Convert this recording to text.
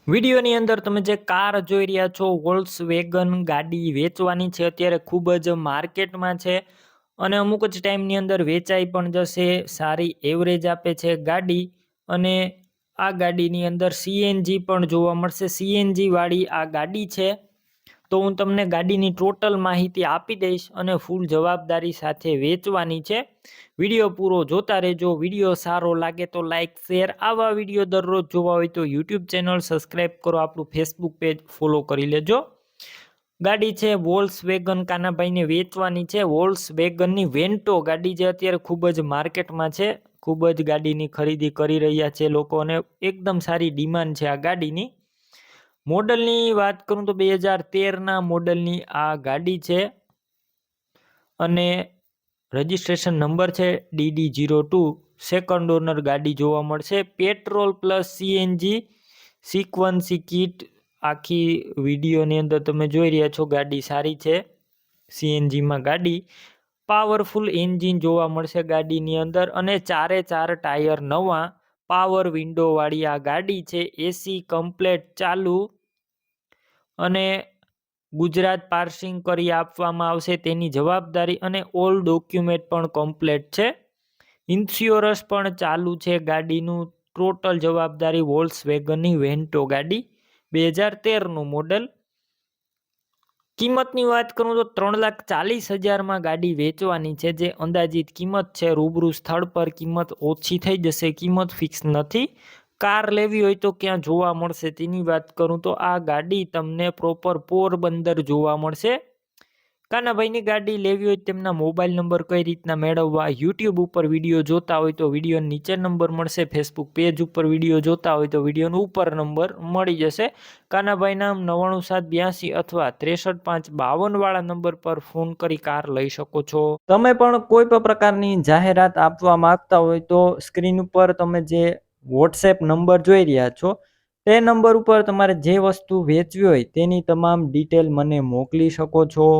વિડીયોની અંદર તમે જે કાર જોઈ રહ્યા છો વોલ્ક્સવેગન ગાડી વેચવાની છે. અત્યારે ખૂબ જ માર્કેટમાં છે અને અમુક જ ટાઈમની અંદર વેચાઈ પણ જશે. સારી એવરેજ આપે છે ગાડી અને આ ગાડીની અંદર સીએનજી પણ જોવા મળશે. સીએનજી વાળી આ ગાડી છે. તો હું તમને ગાડીની ટોટલ માહિતી આપી દઈશ અને ફૂલ જવાબદારી સાથે વેચવાની છે. વિડીયો પૂરો જોતા રહેજો. વિડીયો સારો લાગે તો લાઇક શેર. આવા વિડીયો દરરોજ જોવા હોય તો યુટ્યુબ ચેનલ સબસ્ક્રાઈબ કરો, આપણું ફેસબુક પેજ ફોલો કરી લેજો. ગાડી છે વોલ્ક્સવેગન કાનાભાઈને વેચવાની છે. વોલ્ક્સવેગનની વેન્ટો ગાડી જે અત્યારે ખૂબ જ માર્કેટમાં છે. ખૂબ જ ગાડીની ખરીદી કરી રહ્યા છે લોકો અને એકદમ સારી ડિમાન્ડ છે આ ગાડીની. મોડલની વાત કરું તો 2013ના મોડલની આ ગાડી છે અને રજિસ્ટ્રેશન નંબર છે DD02. સેકન્ડ ઓનર ગાડી જોવા મળશે. પેટ્રોલ પ્લસ સીએનજી સિક્વન્સી કિટ આખી વિડીયોની અંદર તમે જોઈ રહ્યા છો. ગાડી સારી છે. સીએનજીમાં ગાડી પાવરફુલ એન્જિન જોવા મળશે ગાડીની અંદર અને 4 ટાયર નવા. પાવર વિન્ડો વાળી આ ગાડી છે. એસી કમ્પ્લેટ ચાલુ અને ગુજરાત પાર્સિંગ કરી આપવામાં આવશે તેની જવાબદારી અને ઓલ ડોક્યુમેન્ટ પણ કમ્પ્લેટ છે. ઇન્સ્યોરન્સ પણ ચાલુ છે ગાડીનું. ટોટલ જવાબદારી વોલ્ક્સવેગનની વેન્ટો ગાડી 2013નું મોડલ. કિંમતની વાત કરું તો 3,40,000માં ગાડી વેચવાની છે જે અંદાજિત કિંમત છે. રૂબરૂ સ્થળ પર કિંમત ઓછી થઈ જશે. કિંમત ફિક્સ નથી. કાર લેવી હોય તો ક્યાં જોવા મળશે તેની વાત કરું તો આ ગાડી તમને પ્રોપર પોરબંદર જોવા મળશે. કાનાભાઈની ગાડી લેવી હોય તેમના મોબાઈલ નંબર કઈ રીતના મેળવવા, યુટ્યુબ ઉપર વિડીયો જોતા હોય તો વિડીયો નીચે નંબર મળશે. ફેસબુક પેજ ઉપર વિડીયો જોતા હોય તો વિડીયોનો ઉપર નંબર મળી જશે. કાનાભાઈ નામ 99782 અથવા 63552 વાળા નંબર પર ફોન કરી કાર લઈ શકો છો. તમે પણ કોઈ પણ પ્રકારની જાહેરાત આપવા માંગતા હોય તો સ્ક્રીન ઉપર તમે જે વોટ્સએપ નંબર જોઈ રહ્યા છો તે નંબર ઉપર તમારે જે વસ્તુ વેચવી હોય તેની તમામ ડિટેલ મને મોકલી શકો છો.